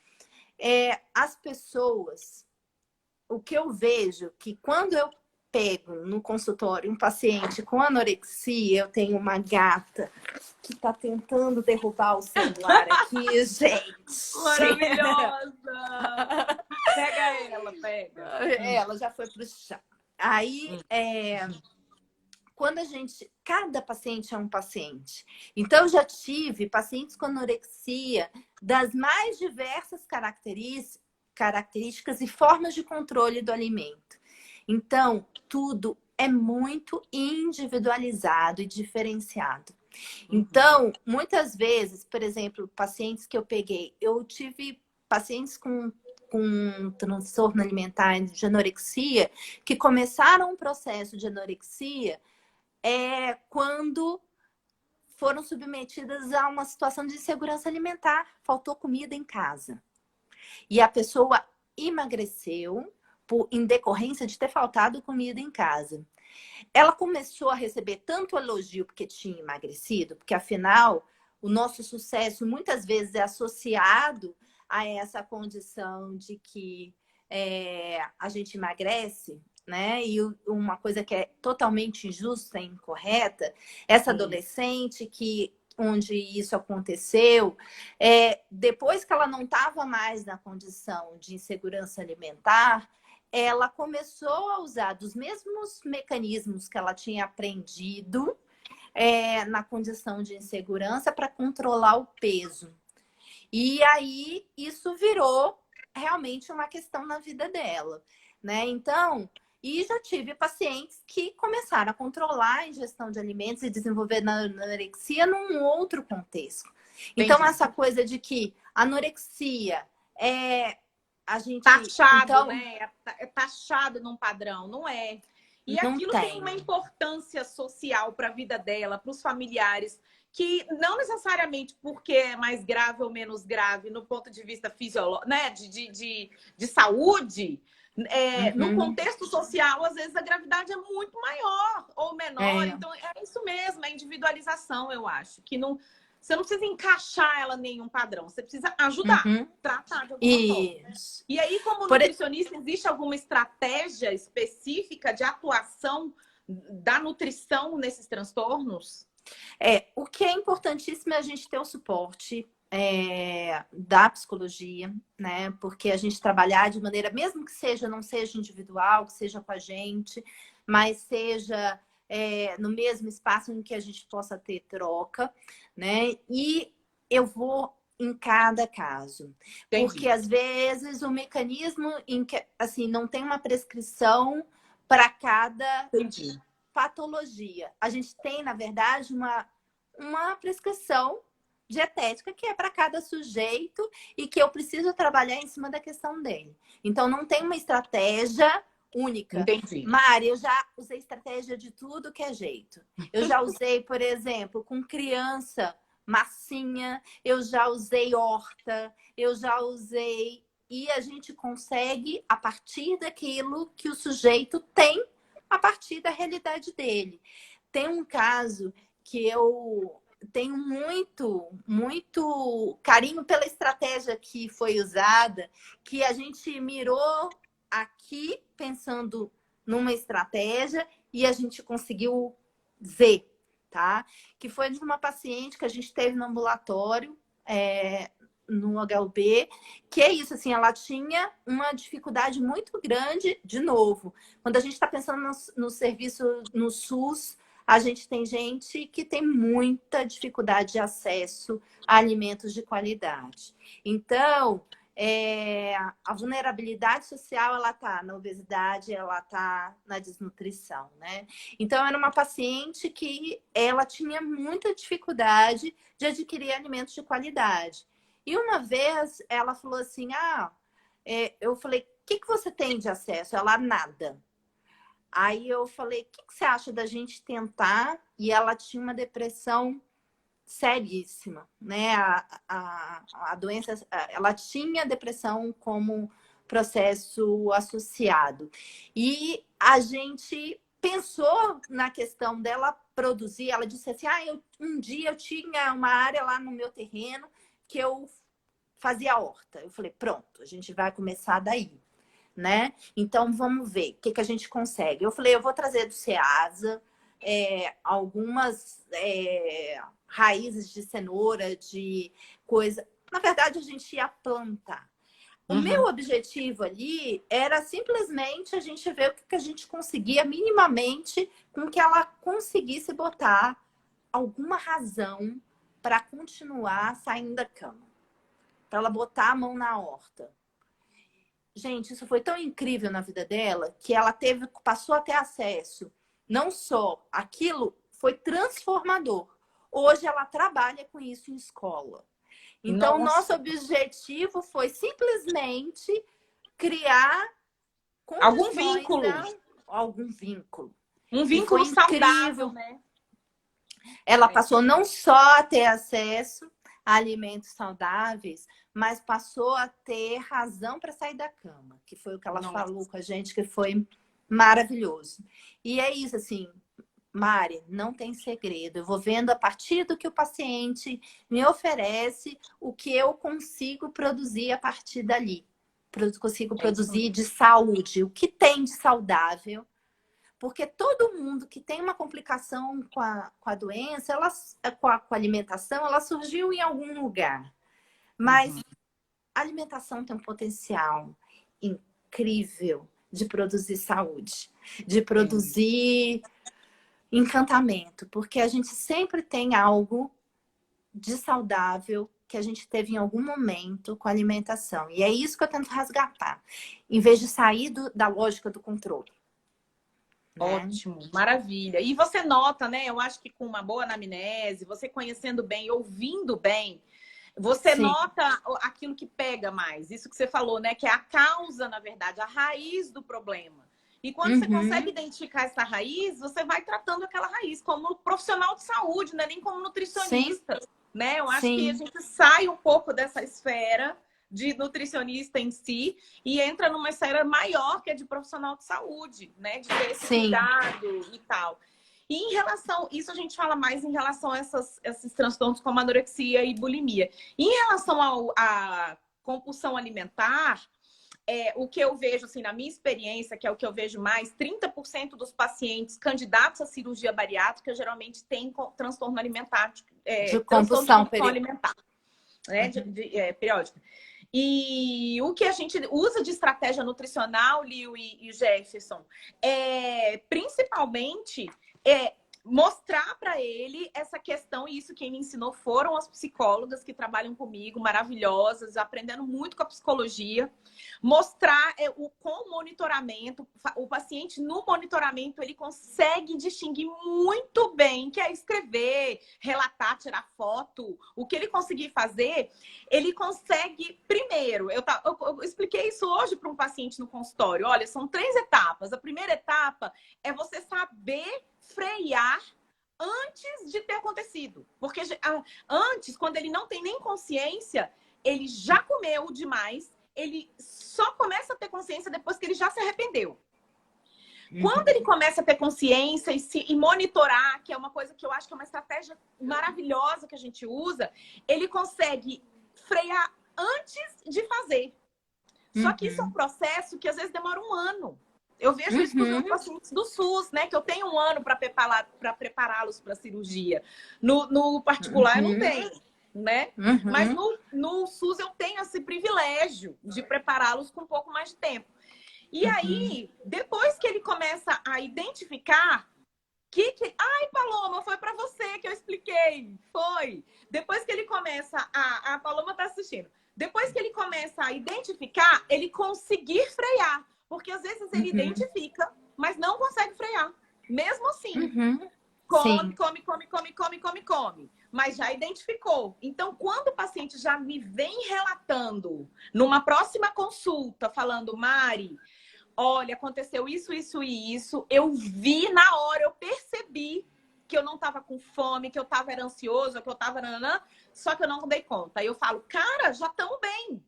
As pessoas, o que eu vejo que quando eu pego no consultório um paciente com anorexia, eu tenho uma gata que tá tentando derrubar o celular aqui, gente. Maravilhosa! Pega ela, pega. Ela já foi pro chão. Aí, cada paciente é um paciente. Então, eu já tive pacientes com anorexia das mais diversas características e formas de controle do alimento. Então, tudo é muito individualizado e diferenciado. Então, muitas vezes, por exemplo, pacientes que eu peguei, eu tive pacientes com transtorno alimentar de anorexia que começaram um processo de anorexia quando foram submetidas a uma situação de insegurança alimentar, faltou comida em casa. E a pessoa emagreceu em decorrência de ter faltado comida em casa. Ela começou a receber tanto elogio porque tinha emagrecido, porque afinal o nosso sucesso muitas vezes é associado a essa condição de que a gente emagrece, né? E uma coisa que é totalmente injusta e incorreta, essa adolescente onde isso aconteceu, depois que ela não estava mais na condição de insegurança alimentar, ela começou a usar dos mesmos mecanismos que ela tinha aprendido na condição de insegurança para controlar o peso. E aí isso virou realmente uma questão na vida dela, né? Então, e já tive pacientes que começaram a controlar a ingestão de alimentos e desenvolver anorexia num outro contexto. Então, Entendi. essa coisa de que anorexia a gente... Taxado, então, né? É taxado num padrão, não é? E não aquilo tem uma importância social para a vida dela, para os familiares, que não necessariamente porque é mais grave ou menos grave no ponto de vista fisiológico, né? de saúde, no contexto social, às vezes a gravidade é muito maior ou menor. Então, é isso mesmo, é individualização, eu acho. Que não, você não precisa encaixar ela em nenhum padrão, você precisa ajudar, tratar de alguma forma. E aí, como nutricionista, existe alguma estratégia específica de atuação da nutrição nesses transtornos? O que é importantíssimo é a gente ter o suporte da psicologia, né? Porque a gente trabalhar de maneira, mesmo que não seja individual, que seja com a gente, mas seja no mesmo espaço em que a gente possa ter troca, né? E eu vou em cada caso. Entendi. Porque às vezes o mecanismo em que assim não tem uma prescrição para cada patologia. A gente tem, na verdade, uma prescrição dietética que é para cada sujeito e que eu preciso trabalhar em cima da questão dele. Então, não tem uma estratégia única. Entendi. Mari, eu já usei estratégia de tudo que é jeito. Eu já usei, por exemplo, com criança, massinha, eu já usei horta, eu já usei... E a gente consegue, a partir daquilo que o sujeito tem, a partir da realidade dele. Tem um caso que eu tenho muito carinho pela estratégia que foi usada, que a gente mirou aqui pensando numa estratégia e a gente conseguiu ver, tá? Que foi de uma paciente que a gente teve no ambulatório, no HUB, que é isso, assim, ela tinha uma dificuldade muito grande, de novo. Quando a gente está pensando no serviço no SUS, a gente tem gente que tem muita dificuldade de acesso a alimentos de qualidade. Então, a vulnerabilidade social, ela está na obesidade, ela está na desnutrição, né? Então, era uma paciente que ela tinha muita dificuldade de adquirir alimentos de qualidade. E uma vez ela falou assim, eu falei, o que você tem de acesso? Ela, nada. Aí eu falei, o que você acha da gente tentar? E ela tinha uma depressão seríssima, né? A doença, ela tinha depressão como processo associado. E a gente pensou na questão dela produzir, ela disse assim, um dia eu tinha uma área lá no meu terreno que eu fazia horta. Eu falei, pronto, a gente vai começar daí, né? Então, vamos ver o que a gente consegue. Eu falei, eu vou trazer do Ceasa algumas raízes de cenoura, de coisa. Na verdade, a gente ia plantar. O meu objetivo ali era simplesmente a gente ver o que a gente conseguia minimamente com que ela conseguisse botar alguma razão para continuar saindo da cama. Para ela botar a mão na horta. Gente, isso foi tão incrível na vida dela que ela passou a ter acesso. Não só aquilo foi transformador. Hoje ela trabalha com isso em escola. Então, nosso objetivo foi simplesmente criar algum vínculo. Algum vínculo. Um vínculo saudável, né? Ela passou não só a ter acesso a alimentos saudáveis, mas passou a ter razão para sair da cama, que foi o que ela falou com a gente, que foi maravilhoso. E é isso, assim, Mari, não tem segredo. Eu vou vendo a partir do que o paciente me oferece, o que eu consigo produzir a partir dali. Consigo produzir de saúde, o que tem de saudável. Porque todo mundo que tem uma complicação com a doença, com a alimentação, ela surgiu em algum lugar. Mas a alimentação tem um potencial incrível de produzir saúde, de produzir encantamento, porque a gente sempre tem algo de saudável que a gente teve em algum momento com a alimentação. E é isso que eu tento resgatar, em vez de sair da lógica do controle. Ótimo, maravilha. E você nota, né? Eu acho que com uma boa anamnese, você conhecendo bem, ouvindo bem, você nota aquilo que pega mais. Isso que você falou, né? Que é a causa, na verdade, a raiz do problema. E quando você consegue identificar essa raiz, você vai tratando aquela raiz como profissional de saúde, não é nem como nutricionista, né? Eu acho que a gente sai um pouco dessa esfera de nutricionista em si e entra numa esfera maior que é de profissional de saúde, né? De ter esse cuidado e tal. E em relação, isso a gente fala mais em relação a esses transtornos como anorexia e bulimia. E em relação à compulsão alimentar, o que eu vejo, assim, na minha experiência, que é o que eu vejo mais, 30% dos pacientes candidatos à cirurgia bariátrica geralmente têm transtorno alimentar, de compulsão alimentar, né? Periódica. E o que a gente usa de estratégia nutricional, Liu e Jefferson, principalmente mostrar para ele essa questão, e isso quem me ensinou foram as psicólogas que trabalham comigo, maravilhosas, aprendendo muito com a psicologia. Mostrar com o monitoramento, o paciente no monitoramento, ele consegue distinguir muito bem, que é escrever, relatar, tirar foto. O que ele conseguir fazer, ele consegue, primeiro, eu expliquei isso hoje para um paciente no consultório. Olha, são 3 etapas. A primeira etapa é você saber frear antes de ter acontecido. Porque antes, quando ele não tem nem consciência, ele já comeu demais, ele só começa a ter consciência depois que ele já se arrependeu. Quando ele começa a ter consciência e monitorar, que é uma coisa que eu acho que é uma estratégia maravilhosa que a gente usa, ele consegue frear antes de fazer. Só que isso é um processo que às vezes demora 1 ano. Eu vejo isso com os meus pacientes do SUS, né? Que eu tenho 1 ano para prepará-los para a cirurgia. No particular, eu não tenho, né? Mas no SUS eu tenho esse privilégio de prepará-los com um pouco mais de tempo. E aí, depois que ele começa a identificar ai, Paloma, foi para você que eu expliquei. Foi. Depois que ele começa a Paloma está assistindo. Depois que ele começa a identificar, ele conseguir frear. Porque às vezes ele identifica, mas não consegue frear. Mesmo assim. Come. Mas já identificou. Então, quando o paciente já me vem relatando, numa próxima consulta, falando, Mari, olha, aconteceu isso, isso e isso. Eu vi na hora, eu percebi que eu não estava com fome, que eu estava ansioso, que eu estava... Só que eu não dei conta. Aí eu falo, cara, já estamos bem.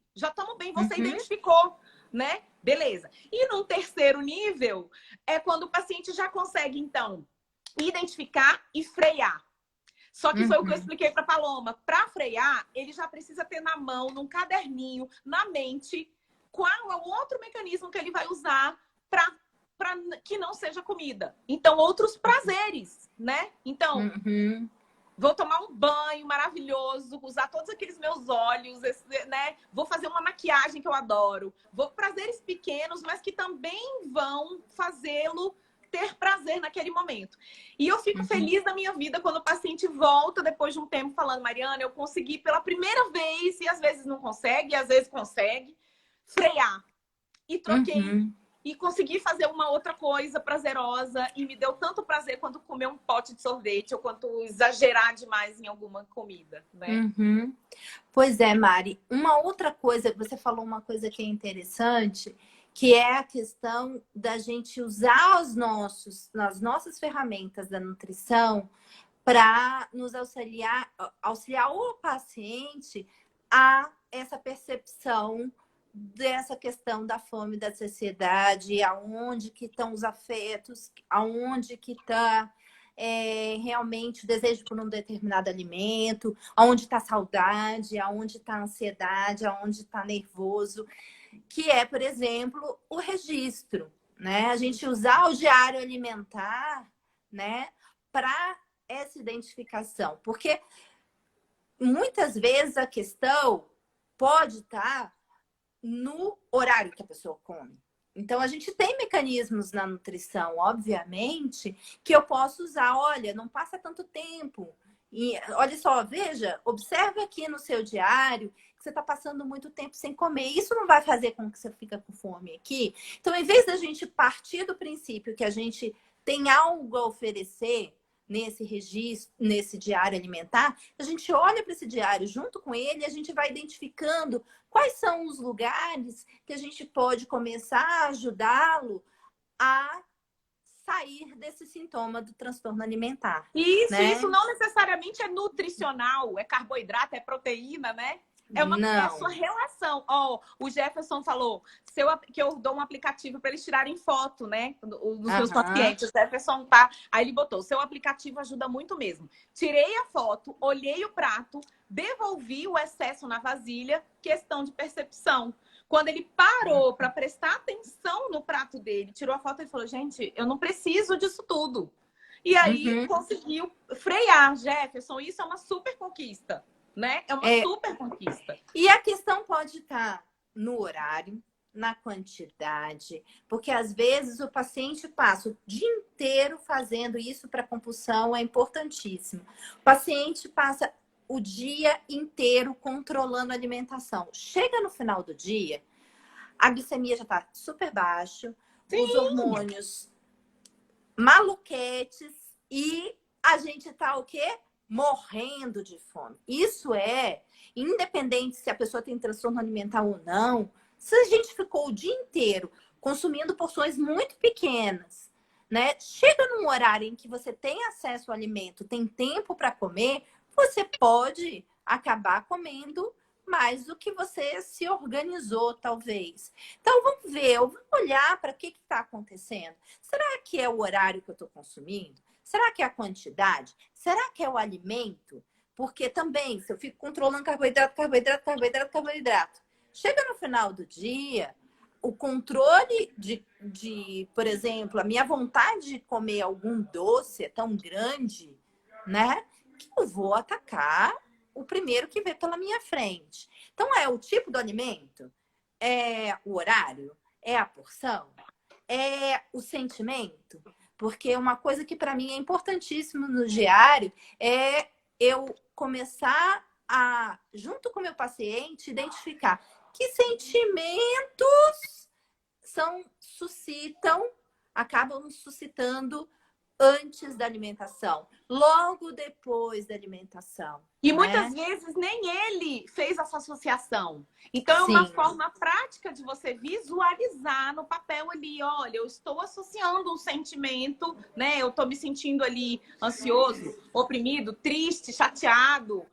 Você identificou, né? Beleza. E num terceiro nível, é quando o paciente já consegue, então, identificar e frear. Só que foi o que eu expliquei para Paloma. Para frear, ele já precisa ter na mão, num caderninho, na mente, qual é o outro mecanismo que ele vai usar para que não seja comida. Então, outros prazeres, né? Então, Vou tomar um banho maravilhoso, usar todos aqueles meus óleos, né? Vou fazer uma maquiagem que eu adoro. Vou prazeres pequenos, mas que também vão fazê-lo ter prazer naquele momento. E eu fico feliz da minha vida quando o paciente volta depois de um tempo falando, Mariana, eu consegui pela primeira vez, e às vezes não consegue, e às vezes consegue, frear. E troquei e consegui fazer uma outra coisa prazerosa e me deu tanto prazer quanto comer um pote de sorvete ou quanto exagerar demais em alguma comida, né? Pois é, Mari. Uma outra coisa, você falou uma coisa que é interessante, que é a questão da gente usar as nossas ferramentas da nutrição para nos auxiliar o paciente a essa percepção dessa questão da fome, da saciedade, aonde que estão os afetos, aonde que está realmente o desejo por um determinado alimento, aonde está a saudade, aonde está a ansiedade, aonde está nervoso, que é, por exemplo, o registro, né? A gente usar o diário alimentar, né, para essa identificação, porque muitas vezes a questão pode estar no horário que a pessoa come. Então, a gente tem mecanismos na nutrição, obviamente, que eu posso usar. Olha, não passa tanto tempo. E olha só, veja, observe aqui no seu diário que você está passando muito tempo sem comer. Isso não vai fazer com que você fique com fome aqui. Então, em vez da gente partir do princípio que a gente tem algo a oferecer nesse registro, nesse diário alimentar, a gente olha para esse diário junto com ele e a gente vai identificando quais são os lugares que a gente pode começar a ajudá-lo a sair desse sintoma do transtorno alimentar. Isso não necessariamente é nutricional, é carboidrato, é proteína, né? É a sua relação. O Jefferson falou que eu dou um aplicativo para eles tirarem foto, né? Dos meus pacientes. O Jefferson tá. Aí ele botou: seu aplicativo ajuda muito mesmo. Tirei a foto, olhei o prato, devolvi o excesso na vasilha, questão de percepção. Quando ele parou para prestar atenção no prato dele, tirou a foto e falou: gente, eu não preciso disso tudo. E aí conseguiu frear, Jefferson. Isso é uma super conquista. Né? É uma super conquista. E a questão pode estar no horário, na quantidade, porque às vezes o paciente passa o dia inteiro fazendo isso para compulsão, é importantíssimo. O paciente passa o dia inteiro controlando a alimentação. Chega no final do dia, a glicemia já está super baixa, os hormônios maluquetes e a gente está o quê? Morrendo de fome. Isso é, independente se a pessoa tem transtorno alimentar ou não, se a gente ficou o dia inteiro consumindo porções muito pequenas, né? Chega num horário em que você tem acesso ao alimento, tem tempo para comer, você pode acabar comendo mais do que você se organizou, talvez. Então, vamos ver, eu vou olhar para o que está acontecendo. Será que é o horário que eu estou consumindo? Será que é a quantidade? Será que é o alimento? Porque também, se eu fico controlando carboidrato, chega no final do dia, o controle por exemplo, a minha vontade de comer algum doce é tão grande, né? Que eu vou atacar o primeiro que vê pela minha frente. Então, é o tipo do alimento? É o horário? É a porção? É o sentimento? Porque uma coisa que para mim é importantíssimo no diário é eu começar a, junto com o meu paciente, identificar que sentimentos acabam suscitando antes da alimentação, logo depois da alimentação. E muitas vezes nem ele fez essa associação. Então, é uma forma prática de você visualizar no papel ali, olha, eu estou associando um sentimento, né? Eu estou me sentindo ali ansioso, oprimido, triste, chateado,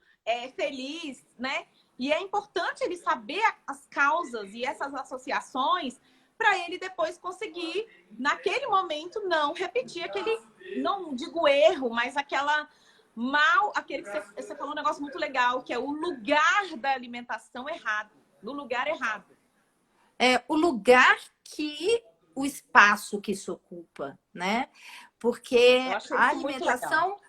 feliz, né? E é importante ele saber as causas e essas associações para ele depois conseguir, naquele momento, não repetir aquele, não digo erro, mas aquele que você falou um negócio muito legal, que é o lugar da alimentação errado, no lugar errado. É o lugar o espaço que isso ocupa, né? Porque a alimentação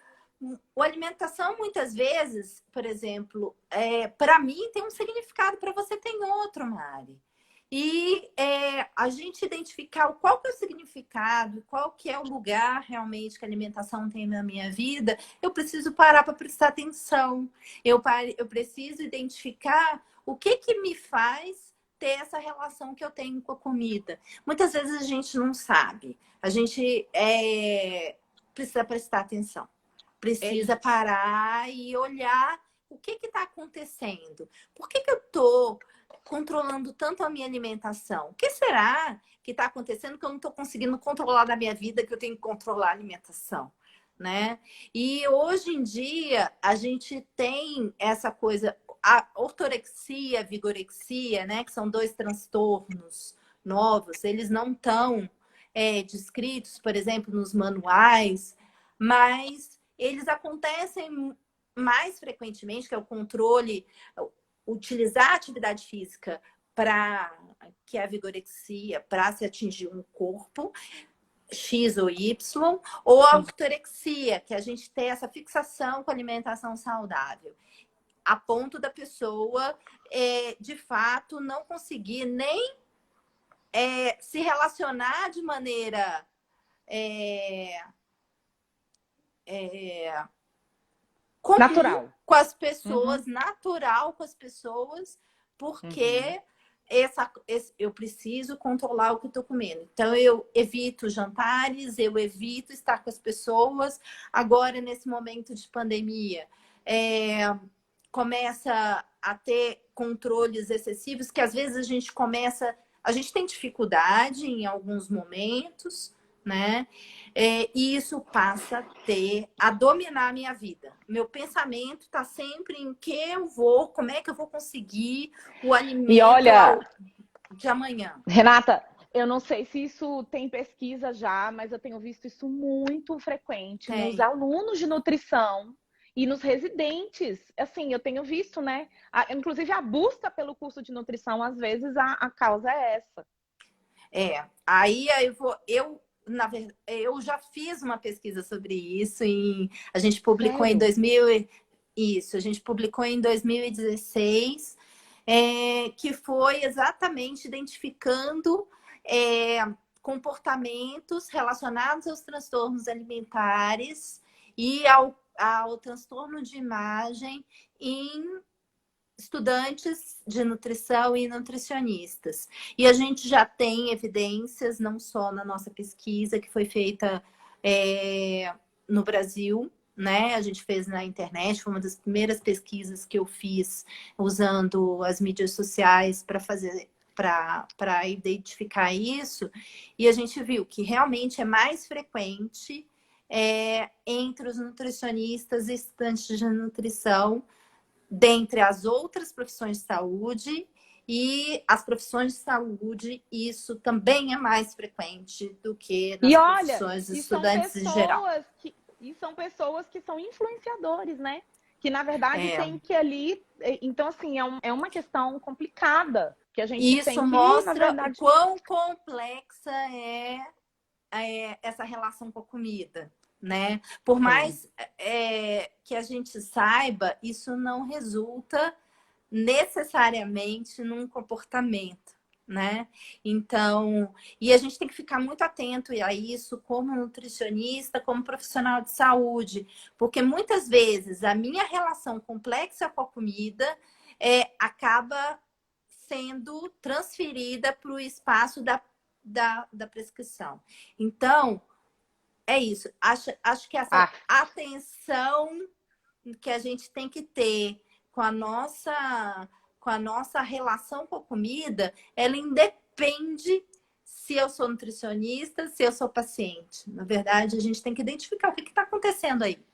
a alimentação, muitas vezes, por exemplo, para mim tem um significado, para você tem outro, Mari. E a gente identificar qual que é o significado, qual que é o lugar realmente que a alimentação tem na minha vida, eu preciso parar para prestar atenção. Eu preciso identificar o que me faz ter essa relação que eu tenho com a comida. Muitas vezes a gente não sabe. A gente precisa prestar atenção. Precisa parar e olhar o que está acontecendo. Por que eu estou controlando tanto a minha alimentação? O que será que está acontecendo que eu não estou conseguindo controlar na minha vida, que eu tenho que controlar a alimentação? Né? E hoje em dia a gente tem essa coisa, a ortorexia, a vigorexia, né? Que são 2 transtornos novos, eles não estão descritos, por exemplo, nos manuais, mas eles acontecem mais frequentemente, que é o controle, utilizar a atividade física para que é a vigorexia, para se atingir um corpo X ou Y, ou a ortorexia, que a gente tem essa fixação com a alimentação saudável, a ponto da pessoa, de fato, não conseguir nem se relacionar de maneira natural com as pessoas, natural com as pessoas, porque eu preciso controlar o que estou comendo. Então, eu evito jantares, eu evito estar com as pessoas. Agora, nesse momento de pandemia, começa a ter controles excessivos, que às vezes a gente tem dificuldade em alguns momentos, né? E isso passa a dominar a minha vida. Meu pensamento está sempre em como é que eu vou conseguir o alimento de amanhã. Renata, eu não sei se isso tem pesquisa já, mas eu tenho visto isso muito frequente nos alunos de nutrição e nos residentes. Assim, eu tenho visto, né? Inclusive a busca pelo curso de nutrição, às vezes a causa é essa. Aí na verdade, eu já fiz uma pesquisa sobre isso e a gente publicou em 2016, que foi exatamente identificando comportamentos relacionados aos transtornos alimentares e ao transtorno de imagem em estudantes de nutrição e nutricionistas. E a gente já tem evidências, não só na nossa pesquisa, que foi feita no Brasil, né? A gente fez na internet, foi uma das primeiras pesquisas que eu fiz usando as mídias sociais para identificar isso, e a gente viu que realmente é mais frequente entre os nutricionistas e estudantes de nutrição, dentre as outras profissões de saúde, e as profissões de saúde, isso também é mais frequente do que nas profissões de estudantes em geral. E são pessoas que são influenciadores, né? Que, na verdade, tem que ali... Então, assim, é uma questão complicada. Que a gente isso tem que, mostra, na verdade... o quão complexa é essa relação com a comida, né? Por mais que a gente saiba, isso não resulta necessariamente num comportamento, né? Então, e a gente tem que ficar muito atento a isso como nutricionista, como profissional de saúde, porque muitas vezes a minha relação complexa com a comida acaba sendo transferida para o espaço da prescrição. Então, é isso. Acho que essa atenção que a gente tem que ter com a nossa relação com a comida, ela independe se eu sou nutricionista, se eu sou paciente. Na verdade, a gente tem que identificar o que está acontecendo aí.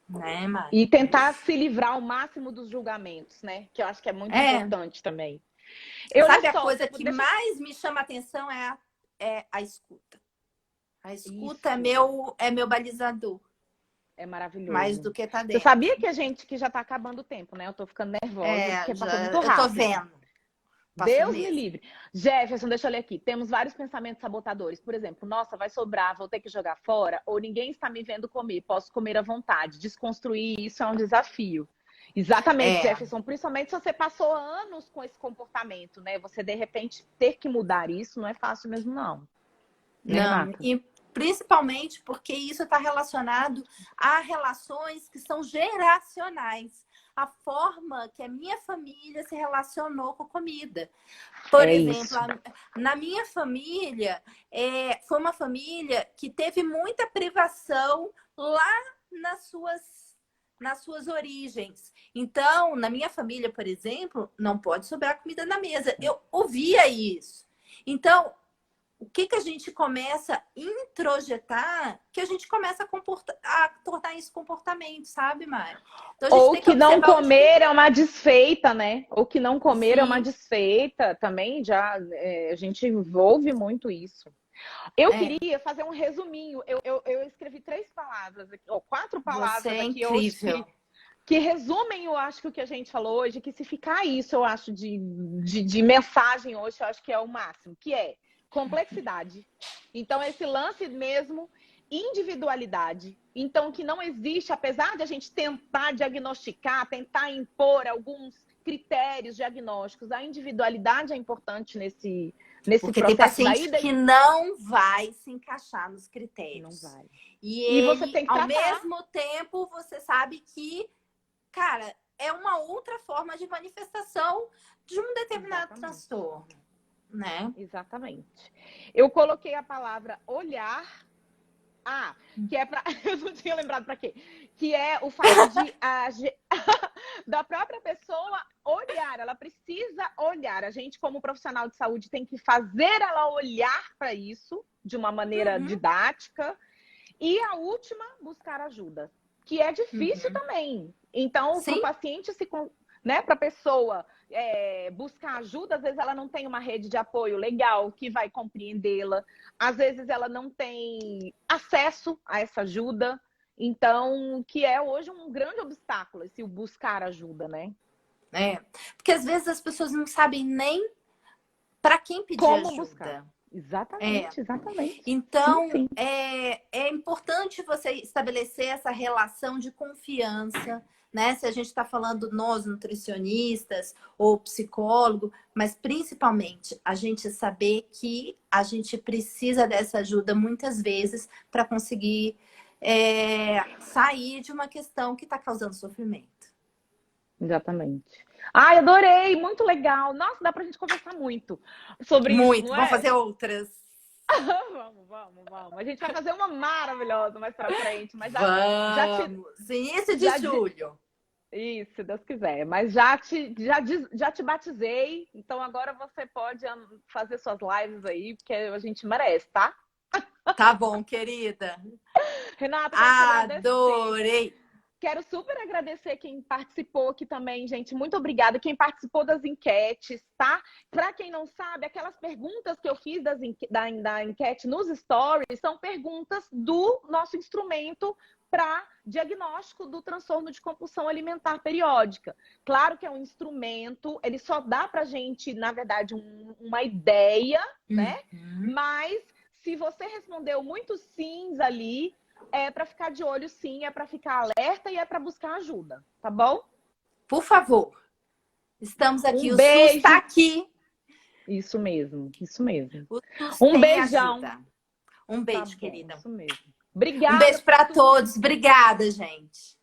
Né, Mari? E tentar se livrar ao máximo dos julgamentos, né? Que eu acho que é muito importante também. Sabe a coisa que mais me chama a atenção é a escuta. A escuta é meu balizador. É maravilhoso. Mais do que tá dentro. Você sabia que a gente que já tá acabando o tempo, né? Eu tô ficando nervosa, porque passou muito rápido. Eu tô vendo. Deus me livre. Jefferson, deixa eu ler aqui. Temos vários pensamentos sabotadores. Por exemplo, nossa, vai sobrar, vou ter que jogar fora, ou ninguém está me vendo comer, posso comer à vontade. Desconstruir isso é um desafio. Exatamente, Jefferson. Principalmente se você passou anos com esse comportamento, né? Você, de repente, ter que mudar isso não é fácil mesmo, não. Não, e principalmente porque isso está relacionado a relações que são geracionais. A forma que a minha família se relacionou com a comida. Por exemplo, na minha família, foi uma família que teve muita privação lá nas suas origens. Então, na minha família, por exemplo, não pode sobrar comida na mesa. Eu ouvia isso. Então, o que a gente começa a introjetar, que a gente começa a tornar isso comportamento, sabe, Mari? Então, a gente ou tem que não comer é uma desfeita, né? Ou que não comer é uma desfeita. Também já a gente ouve muito isso. Eu queria fazer um resuminho. Eu escrevi 3 palavras aqui, ou 4 palavras aqui hoje que resumem, eu acho, que o que a gente falou hoje, que se ficar isso, eu acho, de mensagem hoje, eu acho que é o máximo, que é complexidade. Então, esse lance mesmo, individualidade. Então, que não existe, apesar de a gente tentar diagnosticar, tentar impor alguns critérios diagnósticos, a individualidade é importante nesse porque processo. Tem paciente que não vai se encaixar nos critérios. Não vai. E você tem que ao mesmo tempo, você sabe que, cara, é uma outra forma de manifestação de um determinado transtorno. Né? Exatamente. Eu coloquei a palavra olhar. Que é para eu não tinha lembrado para quê. Que é o fato de da própria pessoa olhar. Ela precisa olhar. A gente, como profissional de saúde, tem que fazer ela olhar para isso de uma maneira didática. E a última, buscar ajuda, que é difícil também. Então, para o paciente né, para a pessoa buscar ajuda, às vezes ela não tem uma rede de apoio legal que vai compreendê-la, às vezes ela não tem acesso a essa ajuda, então, que é hoje um grande obstáculo, esse buscar ajuda, né? Porque às vezes as pessoas não sabem nem para quem pedir ajuda. Buscar. Exatamente. Então, sim. É importante você estabelecer essa relação de confiança, né? Se a gente está falando nós, nutricionistas ou psicólogo, mas principalmente a gente saber que a gente precisa dessa ajuda muitas vezes para conseguir sair de uma questão que está causando sofrimento. Exatamente. Adorei, muito legal. Nossa, dá pra gente conversar muito sobre isso, não é? Vamos fazer outras. Vamos. A gente vai fazer uma maravilhosa mais pra frente. Mas Início de julho. Isso, se Deus quiser. Mas já te batizei, então agora você pode fazer suas lives aí, porque a gente merece, tá? Tá bom, querida. Renata, adorei! Quero super agradecer quem participou aqui também, gente. Muito obrigada. Quem participou das enquetes, tá? Para quem não sabe, aquelas perguntas que eu fiz da enquete nos stories são perguntas do nosso instrumento para diagnóstico do transtorno de compulsão alimentar periódica. Claro que é um instrumento, ele só dá pra gente, na verdade, uma ideia, né? Mas se você respondeu muitos sims ali, é para ficar de olho, sim, é para ficar alerta e é para buscar ajuda, tá bom? Por favor. Estamos aqui, o SUS está aqui. Isso mesmo. O SUS um beijão. Ajuda. Um beijo, querida. Isso mesmo. Obrigada. Um beijo para todos. Obrigada, gente.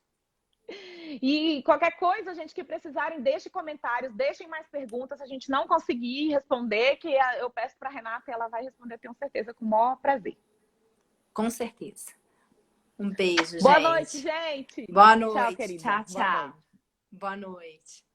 E qualquer coisa, gente, que precisarem, deixem comentários, deixem mais perguntas. Se a gente não conseguir responder, que eu peço para a Renata e ela vai responder, tenho certeza, com o maior prazer. Com certeza. Um beijo, gente. Boa noite, gente. Boa noite. Tchau, querida. Tchau. Boa noite.